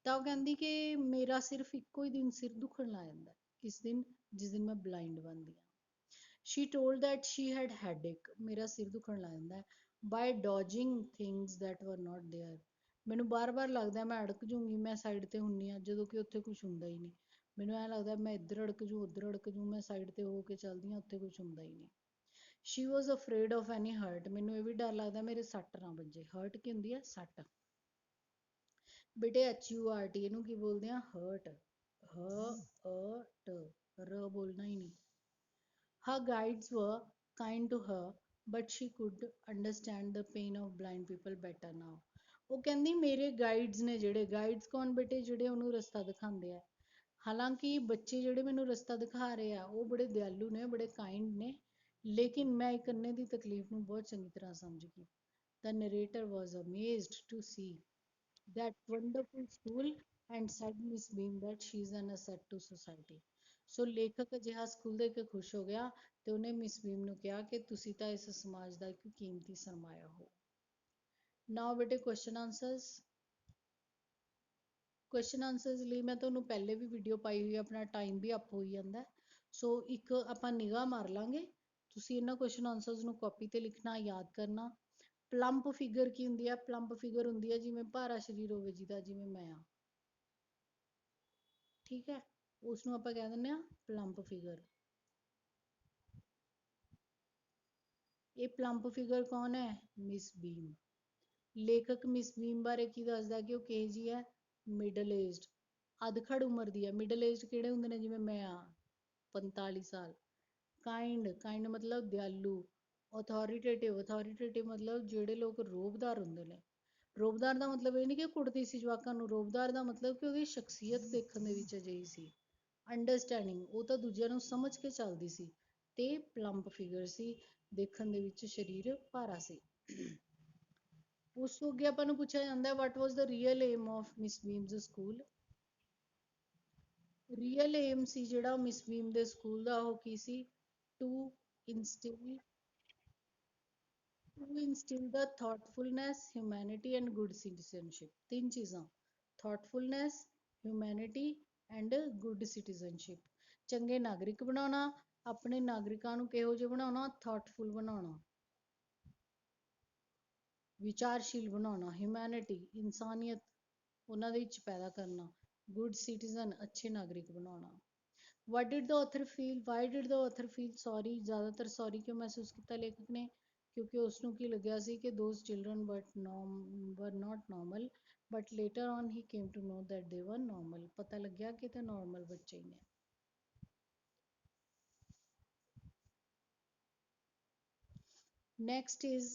ਤਾਂ ਉਹ ਕਹਿੰਦੀ ਕਿ ਮੇਰਾ ਸਿਰਫ ਇੱਕੋ ਹੀ ਦਿਨ ਸਿਰ ਦੁਖਣ ਲੱਗ ਜਾਂਦਾ, ਕਿਸ ਦਿਨ? ਜਿਸ ਦਿਨ ਮੈਂ ਬਲਾਈਂਡ ਬਣਦੀ ਹਾਂ। she told that she had headache, ਮੇਰਾ ਸਿਰ ਦੁਖਣ ਲੱਗ ਜਾਂਦਾ by dodging things that were not there। ਮੈਨੂੰ ਬਾਰ-ਬਾਰ ਲੱਗਦਾ ਮੈਂ ਅੜਕ ਜੂੰਗੀ, ਮੈਂ ਸਾਈਡ ਤੇ ਹੁੰਨੀ ਆ, ਜਦੋਂ ਕਿ ਉੱਥੇ ਕੁਝ ਹੁੰਦਾ ਹੀ ਨਹੀਂ। ਮੈਨੂੰ ਐਂ ਲੱਗਦਾ ਮੈਂ ਇੱਧਰ ਅੜਕ ਜੂ, ਉੱਧਰ ਅੜਕ ਜੂ, ਮੈਂ ਸਾਈਡ ਤੇ ਹੋ ਕੇ ਚੱਲਦੀ ਹਾਂ, ਉੱਥੇ ਕੁਝ ਹੁੰਦਾ ਹੀ ਨਹੀਂ। she was afraid of any hurt, ਮੈਨੂੰ ਇਹ ਵੀ ਡਰ ਲੱਗਦਾ ਮੇਰੇ ਸੱਟ ਨਾ ਵੱਜੇ। ਹਰਟ ਕੀ ਹੁੰਦੀ ਹੈ? ਸੱਟ। ਬੇਟੇ HURT ਇਹਨੂੰ ਕੀ ਬੋਲਦੇ ਆ? ਹਰਟ। ਟ, ਰ ਬੋਲਣਾ ਹੀ ਨਹੀਂ। her guides were kind to her but she could understand the pain of blind people better now। ਉਹ ਕਹਿੰਦੀ ਮੇਰੇ ਗਾਈਡਸ ਨੇ, ਜਿਹੜੇ ਗਾਈਡਸ ਕੌਣ ਬੇਟੇ? ਜਿਹੜੇ ਉਹਨੂੰ ਰਸਤਾ ਦਿਖਾਉਂਦੇ ਆ। ਹਾਲਾਂਕਿ ਬੱਚੇ ਜਿਹੜੇ ਮੈਨੂੰ ਰਸਤਾ ਦਿਖਾ ਰਹੇ ਆ ਉਹ ਬੜੇ ਦਿਆਲੂ ਨੇ, ਬੜੇ ਕਾਇੰਡ ਨੇ, ਲੇਕਿਨ ਮੈਂ ਇੱਕ ਅੰਨੇ ਦੀ ਤਕਲੀਫ ਨੂੰ ਬਹੁਤ ਚੰਗੀ ਤਰ੍ਹਾਂ ਸਮਝ ਗਈ। The narrator was amazed to see that wonderful school and said Miss Beam that she is an asset to society। ਸੋ ਲੇਖਕ ਅਜਿਹਾ ਸਕੂਲ ਦੇਖ ਕੇ ਖੁਸ਼ ਹੋ ਗਿਆ ਤੇ ਉਹਨੇ ਮਿਸ ਬੀਮ ਨੂੰ ਕਿਹਾ ਕਿ ਤੁਸੀਂ ਤਾਂ ਇਸ ਸਮਾਜ ਦਾ ਇੱਕ ਕੀਮਤੀ ਸਰਮਾਇਆ ਹੋ। ਨਾਓ ਬੇਟੇ ਕੁਐਸਚਨ ਆਨਸਰਸ। ਕੁਐਸਚਨ ਆਨਸਰਸ ਲਈ ਮੈਂ ਤੁਹਾਨੂੰ ਪਹਿਲੇ ਵੀ ਵੀਡੀਓ ਪਾਈ ਹੋਈ ਹੈ, ਆਪਣਾ ਟਾਈਮ ਵੀ ਅਪ ਹੋਈ ਜਾਂਦਾ, ਸੋ ਇੱਕ ਆਪਾਂ ਨਿਗਾਹ ਮਾਰ ਲਾਂਗੇ। ਤੁਸੀਂ ਇਹਨਾਂ ਕੁਐਸਚਨ ਆਨਸਰਸ ਨੂੰ ਕਾਪੀ ਤੇ ਲਿਖਣਾ, ਯਾਦ ਕਰਨਾ। ਪਲੰਪ ਫਿਗਰ ਕੀ ਹੁੰਦੀ ਹੈ? ਪਲੰਪ ਫਿਗਰ ਹੁੰਦੀ ਹੈ ਜਿਵੇਂ ਭਾਰਾ ਸਰੀਰ ਹੋਵੇ ਜਿਹਦਾ, ਜਿਵੇਂ ਮੈਂ ਆ, ਠੀਕ ਹੈ, ਉਸਨੂੰ ਆਪਾਂ ਕਹਿ ਦਿੰਦੇ ਆ ਪਲੰਪ ਫਿਗਰ। ਇਹ ਪਲੰਪ ਫਿਗਰ ਕੌਣ ਹੈ? Miss Beam. ਲੇਖਕ ਮਿਸ ਬੀਮ ਬਾਰੇ ਕੀ ਦੱਸਦਾ ਕਿ ਉਹ ਕਿਹੋ ਜਿਹੀ ਹੈ? ਮਿਡਲ ਏਜਡ, ਅਧਖੜ ਉਮਰ ਦੀ ਹੈ। ਮਿਡਲ ਏਜਡ ਕਿਹੜੇ ਹੁੰਦੇ ਨੇ? ਜਿਵੇਂ ਮੈਂ ਆ, 45 ਸਾਲ। ਕਾਇੰਡ, ਕਾਇੰਡ ਮਤਲਬ ਦਿਆਲੂ। ਅਥੋਰੀਟੇਟਿਵ, ਅਥੋਰੀਟੇਟਿਵ ਮਤਲਬ ਜਿਹੜੇ ਲੋਕ ਰੋਹਬਦਾਰ ਹੁੰਦੇ ਨੇ। ਰੋਬਦਾਰ ਦਾ ਮਤਲਬ ਇਹ ਨਹੀਂ ਕਿ ਕੁੱਟਦੀ ਸੀ ਜਵਾਕਾਂ ਨੂੰ, ਰੋਬਦਾਰ ਦਾ ਮਤਲਬ ਕਿ ਉਹਦੀ ਸ਼ਖਸੀਅਤ ਦੇਖਣ ਦੇ ਵਿੱਚ ਅਜਿਹੀ ਸੀ। ਅੰਡਰਸਟੈਂਡਿੰਗ, ਉਹ ਤਾਂ ਦੂਜਿਆਂ ਨੂੰ ਸਮਝ ਕੇ ਚੱਲਦੀ ਸੀ। ਤੇ ਪਲੰਪ ਫਿਗਰ ਸੀ, ਦੇਖਣ ਦੇ ਵਿੱਚ ਸਰੀਰ ਭਾਰਾ ਸੀ। ਉਸ ਤੋਂ ਅੱਗੇ ਆਪਾਂ ਨੂੰ ਪੁੱਛਿਆ ਜਾਂਦਾ what was the real aim of Miss Beam's school. Real aim ਸੀ ਜਿਹੜਾ ਮਿਸ ਬੀਮ ਦੇ ਸਕੂਲ ਦਾ, ਉਹ ਕੀ ਸੀ? To instil to instil the thoughtfulness, humanity and good citizenship। ਤਿੰਨ ਚੀਜ਼ਾਂ, thoughtfulness, humanity and good citizenship। ਚੰਗੇ ਨਾਗਰਿਕ ਬਣਾਉਣਾ, ਆਪਣੇ ਨਾਗਰਿਕਾਂ ਨੂੰ ਕਿਹੋ ਜਿਹੇ ਬਣਾਉਣਾ? thoughtful ਬਣਾਉਣਾ, ਵਿਚਾਰਸ਼ੀਲ ਬਣਾਉਣਾ, ਹਿਊਮੈਨਿਟੀ ਇਨਸਾਨੀਅਤ ਉਹਨਾਂ ਦੇ ਵਿੱਚ ਪੈਦਾ ਕਰਨਾ, ਗੁੱਡ ਸਿਟੀਜ਼ਨ ਅੱਛੇ ਨਾਗਰਿਕ ਬਣਾਉਣਾ। What did the author feel? Why did the author feel sorry? ਜ਼ਿਆਦਾਤਰ sorry ਕਿਉਂ ਮਹਿਸੂਸ ਕੀਤਾ ਲੇਖਕ ਨੇ? ਕਿਉਂਕਿ ਉਸਨੂੰ ਕੀ ਲੱਗਿਆ ਸੀ ਕਿ those children were not normal, but later on he came to know that they were normal। ਪਤਾ ਲੱਗਿਆ ਕਿ ਤੇ normal ਬੱਚੇ ਹੀ ਨੇ। Next is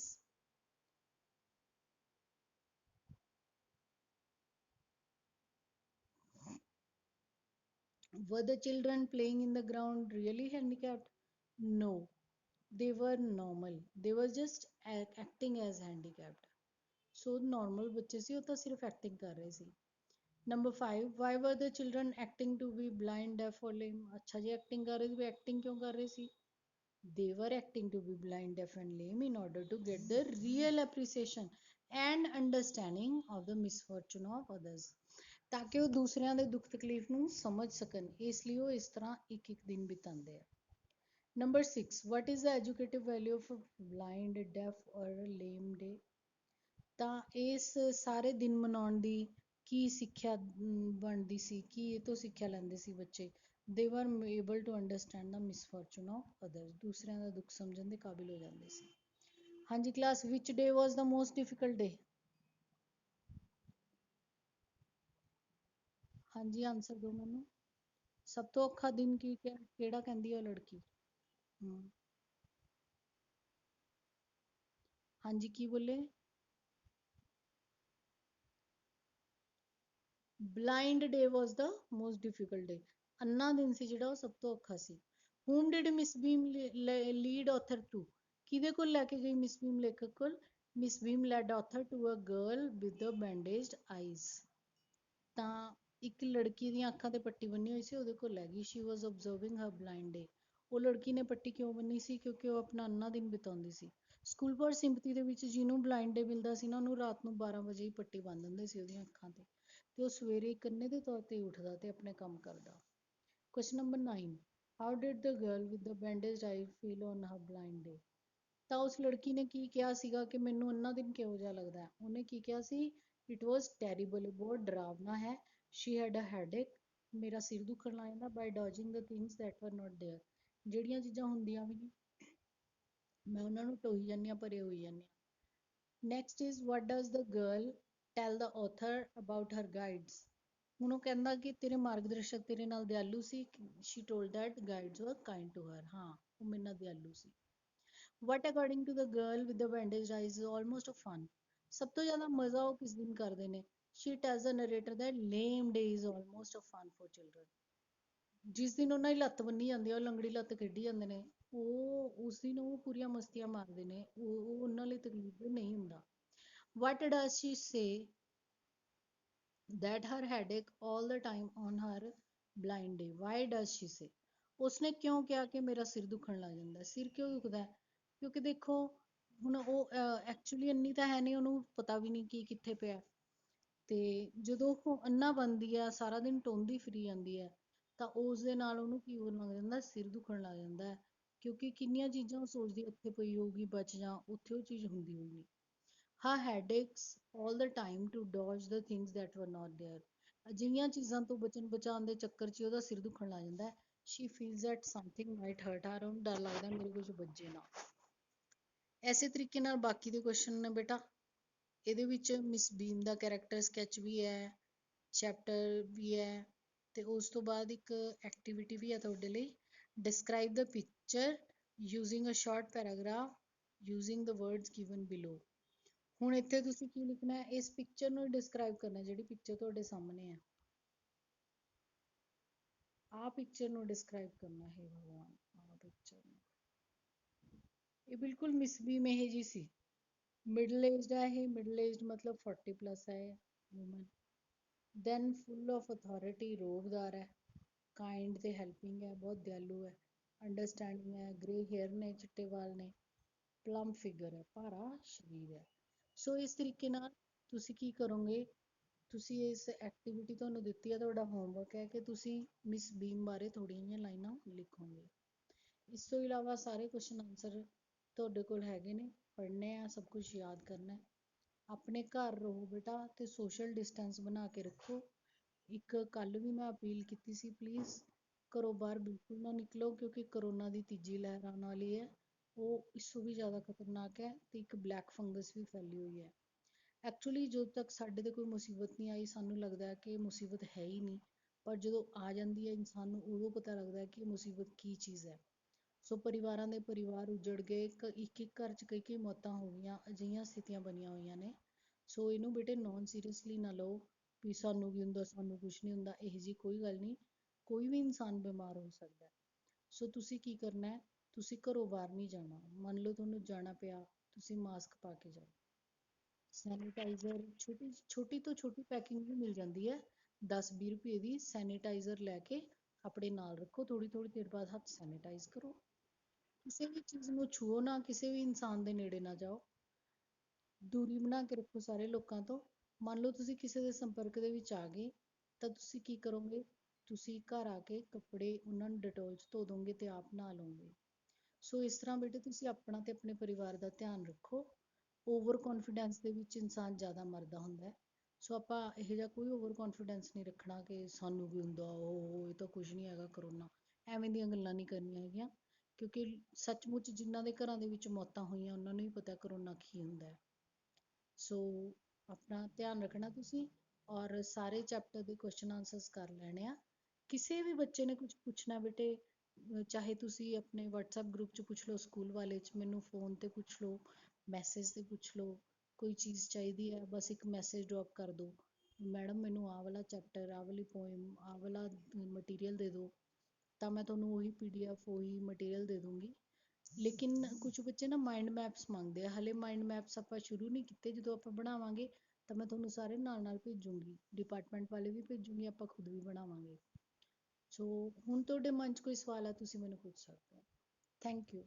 were the children playing in the ground really handicapped? No, they were normal, they were just acting as handicapped। So normal ਬੱਚੇ ਸੀ, ਉਹ ਤਾਂ ਸਿਰਫ acting ਕਰ ਰਹੇ ਸੀ। Number 5, why were the children acting to be blind, deaf or lame? ਅੱਛਾ ਜੀ, acting ਕਰ ਰਹੇ ਸੀ, acting ਕਿਉਂ ਕਰ ਰਹੇ ਸੀ? They were acting to be blind, deaf and lame in order to get the real appreciation and understanding of the misfortune of others। ਤਾਂ ਕਿ ਉਹ ਦੂਸਰਿਆਂ ਦੇ ਦੁੱਖ ਤਕਲੀਫ ਨੂੰ ਸਮਝ ਸਕਣ, ਇਸ ਲਈ ਉਹ ਇਸ ਤਰ੍ਹਾਂ ਇੱਕ ਇੱਕ ਦਿਨ ਬਿਤਾਉਂਦੇ ਆ। Number 6, what is the educative value of a blind, deaf or lame day? ਤਾਂ ਇਸ ਸਾਰੇ ਦਿਨ ਮਨਾਉਣ ਦੀ ਕੀ ਸਿੱਖਿਆ ਬਣਦੀ ਸੀ, ਕੀ ਇਹ ਤੋਂ ਸਿੱਖਿਆ ਲੈਂਦੇ ਸੀ ਬੱਚੇ? They were able to understand the misfortune of others। ਦੂਸਰਿਆਂ ਦਾ ਦੁੱਖ ਸਮਝਣ ਦੇ ਕਾਬਿਲ ਹੋ ਜਾਂਦੇ ਸੀ। ਹਾਂਜੀ class, which day was the most difficult day? ਹਾਂਜੀ ਆਨਸਰ ਦਿਓ ਮੈਨੂੰ। ਸਭ ਤੋਂ ਔਖਾ ਦਿਨ ਕਿਹੜਾ ਕਹਿੰਦੀ ਹੈ ਉਹ ਲੜਕੀ? ਹਾਂਜੀ ਕੀ ਬੋਲੇ? ਬਲਾਈਂਡ ਡੇ ਵਾਸ ਦਾ ਮੋਸਟ ਡਿਫਿਕਲਟ ਡੇ। ਅੰਨਾ ਦਿਨ ਸੀ ਜਿਹੜਾ ਉਹ ਸਭ ਤੋਂ ਔਖਾ ਸੀ। whom did miss beam lead author to? ਕਿਹਦੇ ਕੋਲ ਲੈ ਕੇ ਗਈ ਮਿਸ ਬੀਮ ਲੇਖਕ ਕੋਲ? Miss Beam led author to a girl with the bandaged eyes। ਤਾਂ ਇੱਕ ਲੜਕੀ ਦੀਆਂ ਅੱਖਾਂ ਤੇ ਪੱਟੀ ਬੰਨੀ ਹੋਈ ਸੀ, ਉਹਦੇ ਕੋਲ ਲੈ ਗਈ। she was observing her blind day। ਉਹ ਲੜਕੀ ਨੇ ਪੱਟੀ ਕਿਉਂ ਬੰਨੀ ਸੀ? ਕਿਉਂਕਿ ਉਹ ਆਪਣਾ ਅੰਨਾ ਦਿਨ ਬਿਤਾਉਂਦੀ ਸੀ। ਸਕੂਲ ਫॉर ਸਿੰਪਥੀ ਦੇ ਵਿੱਚ ਜਿਹਨੂੰ ਬਲਾਈਂਡ ਡੇ ਮਿਲਦਾ ਸੀ ਨਾ, ਉਹਨੂੰ ਰਾਤ ਨੂੰ 12 ਵਜੇ ਹੀ ਪੱਟੀ ਬੰਨ ਦਿੰਦੇ ਸੀ ਉਹਦੀਆਂ ਅੱਖਾਂ ਤੇ, ਤੇ ਉਹ ਸਵੇਰੇ ਇੱਕ ਅੰਨੇ ਦੇ ਤੌਰ ਤੇ ਉੱਠਦਾ ਤੇ ਆਪਣੇ ਕੰਮ ਕਰਦਾ। Question number 9, how did the girl with the bandaged eye feel on her blind day? ਤਾਂ ਉਸ ਲੜਕੀ ਨੇ ਕੀ ਕਿਹਾ ਸੀਗਾ ਕਿ ਮੈਨੂੰ ਅੰਨਾ ਦਿਨ ਕਿਹੋ ਜਿਹਾ ਲੱਗਦਾ ਹੈ? ਉਹਨੇ ਕੀ ਕਿਹਾ ਸੀ? ਇਟ ਵਾਸ ਟੈਰੀਬਲ, ਬਹੁਤ ਡਰਾਵਨਾ ਹੈ। ਸ਼ੀ ਹੈਡ ਅ ਹੈਡੇਕ, ਮੇਰਾ ਸਿਰ ਦੁਖਣ ਲੱਗ ਜਾਂਦਾ। ਬਾਈ ਡੋਜਿੰਗ ਦ ਥਿੰਗਸ ਦੈਟ ਵਰ ਨਾਟ ਦੇਅਰ, ਜਿਹੜੀਆਂ ਚੀਜ਼ਾਂ ਹੁੰਦੀਆਂ ਵੀ ਨਹੀਂ ਮੈਂ ਉਹਨਾਂ ਨੂੰ ਢੋਈ ਜਾਂਦੀ ਹਾਂ, ਭਰੇ ਹੋਈ ਜਾਂਦੀ ਹਾਂ। Next is what does the girl tell the author about her guides? ਹੁਣ ਉਹ ਕਹਿੰਦਾ ਕਿ ਤੇਰੇ ਮਾਰਗਦਰਸ਼ਕ ਤੇਰੇ ਨਾਲ ਦਿਆਲੂ ਸੀ। she told that guides were kind to her। ਹਾਂ, ਉਹ ਮੇਰੇ ਨਾਲ ਦਿਆਲੂ ਸੀ। What according to the girl with the bandaged eyes is almost a fun? ਸਭ ਤੋਂ ਜ਼ਿਆਦਾ ਮਜ਼ਾ ਉਹ ਕਿਸ ਦਿਨ ਕਰਦੇ ਨੇ? She tells the narrator that lame day is almost a fun for children। ਜਿਸ ਦਿਨ ਉਹਨਾਂ ਦੀ ਲੱਤ ਬੰਨੀ ਜਾਂਦੀ ਆ, ਉਹ ਲੰਗੜੀ ਲੱਤ ਖੇਡੀ ਜਾਂਦੇ ਨੇ, ਉਹ ਉਸ ਦਿਨ ਉਹ ਪੂਰੀਆਂ ਮਸਤੀਆਂ ਮਾਰਦੇ ਨੇ, ਉਹ ਉਹਨਾਂ ਲਈ ਤਕਲੀਫ ਨਹੀਂ ਹੁੰਦਾ। What does she say that her headache all the time on her blind day? Why does she say? ਉਸਨੇ ਕਿਉਂ ਕਿਹਾ ਕਿ ਮੇਰਾ ਸਿਰ ਦੁਖਣ ਲੱਗ ਜਾਂਦਾ? ਸਿਰ ਕਿਉਂ ਦੁਖਦਾ ਹੈ? ਕਿਉਂਕਿ ਦੇਖੋ ਹੁਣ ਉਹ ਐਕਚੁਅਲੀ ਅੰਨੀ ਤਾਂ ਹੈ ਨਹੀਂ, ਉਹਨੂੰ ਪਤਾ ਵੀ ਨਹੀਂ ਕਿ ਕਿੱਥੇ ਪਿਆ। ਤੇ ਜਦੋਂ ਉਹ ਅੰਨਾ ਬਣਦੀ ਆ, ਸਾਰਾ ਦਿਨ ਟੋਂਦੀ ਫਿਰੀ ਜਾਂਦੀ ਹੈ, ਤਾਂ ਉਸ ਦੇ ਨਾਲ ਉਹਨੂੰ ਕੀ ਹੋਣ ਲੱਗ ਜਾਂਦਾ? ਸਿਰ ਦੁਖਣ ਲੱਗ ਜਾਂਦਾ ਹੈ। ਕਿਉਂਕਿ ਕਿੰਨੀਆਂ ਚੀਜ਼ਾਂ ਉਹ ਸੋਚਦੀ ਇੱਥੇ ਪਈ ਹੋਊਗੀ, ਬਚ ਜਾਂ, ਉੱਥੇ ਉਹ ਚੀਜ਼ ਹੁੰਦੀ ਹੋਊਗੀ। Her headaches all the time to dodge the things that were not there। ਅਜਿਹੀਆਂ ਚੀਜ਼ਾਂ ਤੋਂ ਬਚਾਉਣ ਦੇ ਚੱਕਰ 'ਚ ਉਹਦਾ ਸਿਰ ਦੁਖਣ ਲੱਗ ਜਾਂਦਾ ਹੈ। She feels that something might hurt her। ਉਹਨੂੰ ਡਰ ਲੱਗਦਾ ਮੇਰੇ ਕੁਝ ਵੱਜੇ ਨਾ। ਐਸੇ ਤਰੀਕੇ ਨਾਲ ਬਾਕੀ ਦੇ ਕੁਐਸਚਨ ਨੇ ਬੇਟਾ। ਇਹਦੇ ਵਿੱਚ ਮਿਸ ਬੀਮ ਦਾ ਕੈਰੈਕਟਰ ਸਕੈਚ ਵੀ ਹੈ, ਚੈਪਟਰ ਵੀ ਹੈ, ਤੇ ਉਸ ਤੋਂ ਬਾਅਦ ਇੱਕ ਐਕਟੀਵਿਟੀ ਵੀ ਹੈ ਤੁਹਾਡੇ ਲਈ। Describe the picture using a short paragraph using the words given below. ਹੁਣ ਇੱਥੇ ਤੁਸੀਂ ਕੀ ਲਿਖਣਾ ਹੈ, ਇਸ ਪਿਕਚਰ ਨੂੰ ਡਿਸਕ੍ਰਾਈਬ ਕਰਨਾ, ਜਿਹੜੀ ਪਿਕਚਰ ਤੁਹਾਡੇ ਸਾਹਮਣੇ ਹੈ। ਆਹ ਪਿਕਚਰ ਨੂੰ ਡਿਸਕ੍ਰਾਈਬ ਕਰਨਾ ਹੈ ਭਗਵਾਨ, ਆਹ ਪਿਕਚਰ ਨੂੰ। ਇਹ ਬਿਲਕੁਲ ਮਿਸਬੀਮ ਇਹ ਜੀ ਸੀ। ਮਿਡਲ ਏਜਡ ਹੈ ਇਹ, ਮਿਡਲ ਏਜਡ ਮਤਲਬ 40 ਪਲੱਸ ਹੈ woman. Then full of authority, ਰੋਬਦਾਰ ਹੈ। ਕਾइंड ਤੇ ਹੈਲਪਿੰਗ ਹੈ, ਬਹੁਤ ਦਿਆਲੂ ਹੈ। ਅੰਡਰਸਟੈਂਡਿੰਗ ਹੈ, ਗ੍ਰੇ ਹੇਅਰ ਨੇ, ਚਿੱਟੇ ਵਾਲ ਨੇ। ਪਲਮ ਫਿਗਰ ਹੈ, ਭਾਰਾ ਸਰੀਰ ਹੈ। ਸੋ ਇਸ ਤਰੀਕੇ ਨਾਲ ਤੁਸੀਂ ਕੀ ਕਰੋਗੇ, ਤੁਸੀਂ ਇਸ ਐਕਟੀਵਿਟੀ ਤੁਹਾਨੂੰ ਦਿੱਤੀ ਹੈ, ਤੁਹਾਡਾ ਹੋਮਵਰਕ ਹੈ ਕਿ ਤੁਸੀਂ ਮਿਸ ਬੀਮ ਬਾਰੇ ਥੋੜ੍ਹੀਆਂ ਜਿਹੀਆਂ ਲਾਈਨਾਂ ਲਿਖੋਗੇ। ਇਸ ਤੋਂ ਇਲਾਵਾ ਸਾਰੇ ਕੁਐਸਚਨ ਆਨਸਰ ਤੁਹਾਡੇ ਕੋਲ ਹੈਗੇ ਨੇ, ਪੜ੍ਹਨੇ ਆ, ਸਭ ਕੁਝ ਯਾਦ ਕਰਨਾ ਹੈ। ਆਪਣੇ ਘਰ ਰਹੋ ਬੇਟਾ ਤੇ ਸੋਸ਼ਲ ਡਿਸਟੈਂਸ ਬਣਾ ਕੇ ਰੱਖੋ। ਇੱਕ ਕੱਲ ਵੀ ਮੈਂ ਅਪੀਲ ਕੀਤੀ ਸੀ, ਪਲੀਜ਼ ਘਰੋਂ ਬਾਹਰ ਬਿਲਕੁਲ ਨਾ ਨਿਕਲੋ, ਕਿਉਂਕਿ ਕਰੋਨਾ ਦੀ ਤੀਜੀ ਲਹਿਰ ਆਉਣ ਵਾਲੀ ਹੈ। ਉਹ ਇਸ ਤੋਂ ਵੀ ਜ਼ਿਆਦਾ ਖਤਰਨਾਕ ਹੈ ਤੇ ਇੱਕ ਬਲੈਕ ਫੰਗਸ ਵੀ ਫੈਲੀ ਹੋਈ ਹੈ। ਐਕਚੁਅਲੀ ਜਦੋਂ ਤੱਕ ਸਾਡੇ ਤੇ ਕੋਈ ਮੁਸੀਬਤ ਨਹੀਂ ਆਈ, ਸਾਨੂੰ ਲੱਗਦਾ ਹੈ ਕਿ ਮੁਸੀਬਤ ਹੈ ਹੀ ਨਹੀਂ, ਪਰ ਜਦੋਂ ਆ ਜਾਂਦੀ ਹੈ ਇਨਸਾਨ ਨੂੰ ਉਦੋਂ ਪਤਾ ਲੱਗਦਾ ਹੈ ਕਿ ਮੁਸੀਬਤ ਕੀ ਚੀਜ਼ ਹੈ। ਸੋ ਪਰਿਵਾਰਾਂ ਦੇ ਪਰਿਵਾਰ ਉਜੜ ਗਏ, ਇੱਕ ਇੱਕ ਘਰ 'ਚ ਕਈ ਕਈ ਮੌਤਾਂ ਹੋ ਗਈਆਂ, ਅਜਿਹੀਆਂ ਸਥਿਤੀਆਂ ਬਣੀਆਂ ਹੋਈਆਂ ਨੇ। ਸੋ ਇਹਨੂੰ ਬੇਟੇ ਨੋਨ ਸੀਰੀਅਸਲੀ ਨਾ ਲਓ ਵੀ ਸਾਨੂੰ ਕੀ ਹੁੰਦਾ, ਸਾਨੂੰ ਕੁਛ ਨਹੀਂ ਹੁੰਦਾ, ਇਹੋ ਜਿਹੀ ਕੋਈ ਗੱਲ ਨਹੀਂ। ਕੋਈ ਵੀ ਇਨਸਾਨ ਬਿਮਾਰ ਹੋ ਸਕਦਾ ਹੈ। ਸੋ ਤੁਸੀਂ ਕੀ ਕਰਨਾ ਹੈ, ਤੁਸੀਂ ਘਰੋਂ ਬਾਹਰ ਨਹੀਂ ਜਾਣਾ। ਮੰਨ ਲਓ ਤੁਹਾਨੂੰ ਜਾਣਾ ਪਿਆ, ਤੁਸੀਂ ਮਾਸਕ ਪਾ ਕੇ ਜਾਓ। ਸੈਨੀਟਾਈਜ਼ਰ, ਛੋਟੀ ਛੋਟੀ ਤੋਂ ਛੋਟੀ ਪੈਕਿੰਗ ਵੀ ਮਿਲ ਜਾਂਦੀ ਹੈ, 10-20 ਰੁਪਏ ਦੀ। ਸੈਨੀਟਾਈਜ਼ਰ ਲੈ ਕੇ ਆਪਣੇ ਨਾਲ ਰੱਖੋ, ਥੋੜੀ ਥੋੜੀ ਦੇਰ ਬਾਅਦ ਹੱਥ ਸੈਨੀਟਾਈਜ਼ ਕਰੋ। ਕਿਸੇ ਵੀ ਚੀਜ਼ ਨੂੰ ਛੂਓ ਨਾ, ਕਿਸੇ ਵੀ ਇਨਸਾਨ ਦੇ ਨੇੜੇ ਨਾ ਜਾਓ। ਦੂਰੀ ਬਣਾ ਕੇ ਰੱਖੋ ਸਾਰੇ ਲੋਕਾਂ ਤੋਂ। ਮੰਨ ਲਓ ਤੁਸੀਂ ਕਿਸੇ ਦੇ ਸੰਪਰਕ ਦੇ ਵਿੱਚ ਆ ਗਏ, ਤਾਂ ਤੁਸੀਂ ਕੀ ਕਰੋਗੇ, ਤੁਸੀਂ ਘਰ ਆ ਕੇ ਕੱਪੜੇ ਉਹਨਾਂ ਨੂੰ ਡਿਟੋਲ 'ਚ ਧੋ ਦੋਗੇ ਤੇ ਆਪ ਨਹਾ ਲਓਗੇ। ਸੋ ਇਸ ਤਰ੍ਹਾਂ ਬੇਟੇ ਤੁਸੀਂ ਆਪਣਾ ਤੇ ਆਪਣੇ ਪਰਿਵਾਰ ਦਾ ਧਿਆਨ ਰੱਖੋ। ਓਵਰ ਕੌਨਫੀਡੈਂਸ ਦੇ ਵਿੱਚ ਇਨਸਾਨ ਜ਼ਿਆਦਾ ਮਰਦਾ ਹੁੰਦਾ ਹੈ। ਸੋ ਆਪਾਂ ਇਹੋ ਜਿਹਾ ਕੋਈ ਓਵਰ ਕੌਨਫੀਡੈਂਸ ਨਹੀਂ ਰੱਖਣਾ ਕਿ ਸਾਨੂੰ ਕੀ ਹੁੰਦਾ, ਉਹ ਇਹ ਤਾਂ ਕੁਝ ਨਹੀਂ ਹੈਗਾ ਕਰੋਨਾ। ਐਵੇਂ ਦੀਆਂ ਗੱਲਾਂ ਨਹੀਂ ਕਰਨੀਆਂ ਹੈਗੀਆਂ, ਕਿਉਂਕਿ ਸੱਚਮੁੱਚ ਜਿਨ੍ਹਾਂ ਦੇ ਘਰਾਂ ਦੇ ਵਿੱਚ ਮੌਤਾਂ ਹੋਈਆਂ ਉਹਨਾਂ ਨੂੰ ਹੀ ਪਤਾ ਕਰੋਨਾ ਕੀ ਹੁੰਦਾ ਹੈ। ਸੋ ਆਪਣਾ ਧਿਆਨ ਰੱਖਣਾ ਤੁਸੀਂ, ਔਰ ਸਾਰੇ ਚੈਪਟਰ ਦੇ ਕੁਐਸਚਨ ਆਨਸਰਸ ਕਰ ਲੈਣੇ ਆ। ਕਿਸੇ ਵੀ ਬੱਚੇ ਨੇ ਕੁਝ ਪੁੱਛਣਾ ਬੇਟੇ, ਚਾਹੇ ਤੁਸੀਂ ਆਪਣੇ WhatsApp ਗਰੁੱਪ 'ਚ ਪੁੱਛ ਲਓ, ਸਕੂਲ ਵਾਲੇ 'ਚ ਮੈਨੂੰ ਫੋਨ ਤੇ ਪੁੱਛ ਲਓ, ਮੈਸੇਜ ਤੇ ਪੁੱਛ ਲਓ। ਕੋਈ ਚੀਜ਼ ਚਾਹੀਦੀ ਹੈ ਬਸ ਇੱਕ ਮੈਸੇਜ ਡ੍ਰੌਪ ਕਰ ਦਿਓ, ਮੈਡਮ ਮੈਨੂੰ ਆਹ ਵਾਲਾ ਚੈਪਟਰ, ਆਹ ਵਾਲੀ ਪੋਇਮ, ਆਹ ਵਾਲਾ ਮਟੀਰੀਅਲ ਦੇ ਦਿਓ, ਤਾਂ ਮੈਂ ਤੁਹਾਨੂੰ ਉਹੀ PDF ਉਹੀ ਮਟੀਰੀਅਲ ਦੇ ਦੂੰਗੀ। ਲੇਕਿਨ ਕੁਝ ਬੱਚੇ ਨਾ ਮਾਈਂਡ ਮੈਪਸ ਮੰਗਦੇ ਆ, ਹਲੇ ਮਾਈਂਡ ਮੈਪਸ ਆਪਾਂ ਸ਼ੁਰੂ ਨਹੀਂ ਕੀਤੇ। ਜਦੋਂ ਆਪਾਂ ਬਣਾਵਾਂਗੇ ਤਾਂ ਮੈਂ ਤੁਹਾਨੂੰ ਸਾਰੇ ਨਾਲ ਨਾਲ ਭੇਜੂੰਗੀ, ਡਿਪਾਰਟਮੈਂਟ ਵਾਲੇ ਵੀ ਭੇਜੂੰਗੀ, ਆਪਾਂ ਖੁਦ ਵੀ ਬਣਾਵਾਂਗੇ। ਸੋ ਹੁਣ ਤੁਹਾਡੇ ਮਨ 'ਚ ਕੋਈ ਸਵਾਲ ਹੈ ਤੁਸੀਂ ਮੈਨੂੰ ਪੁੱਛ ਸਕਦੇ ਹੋ। Thank you.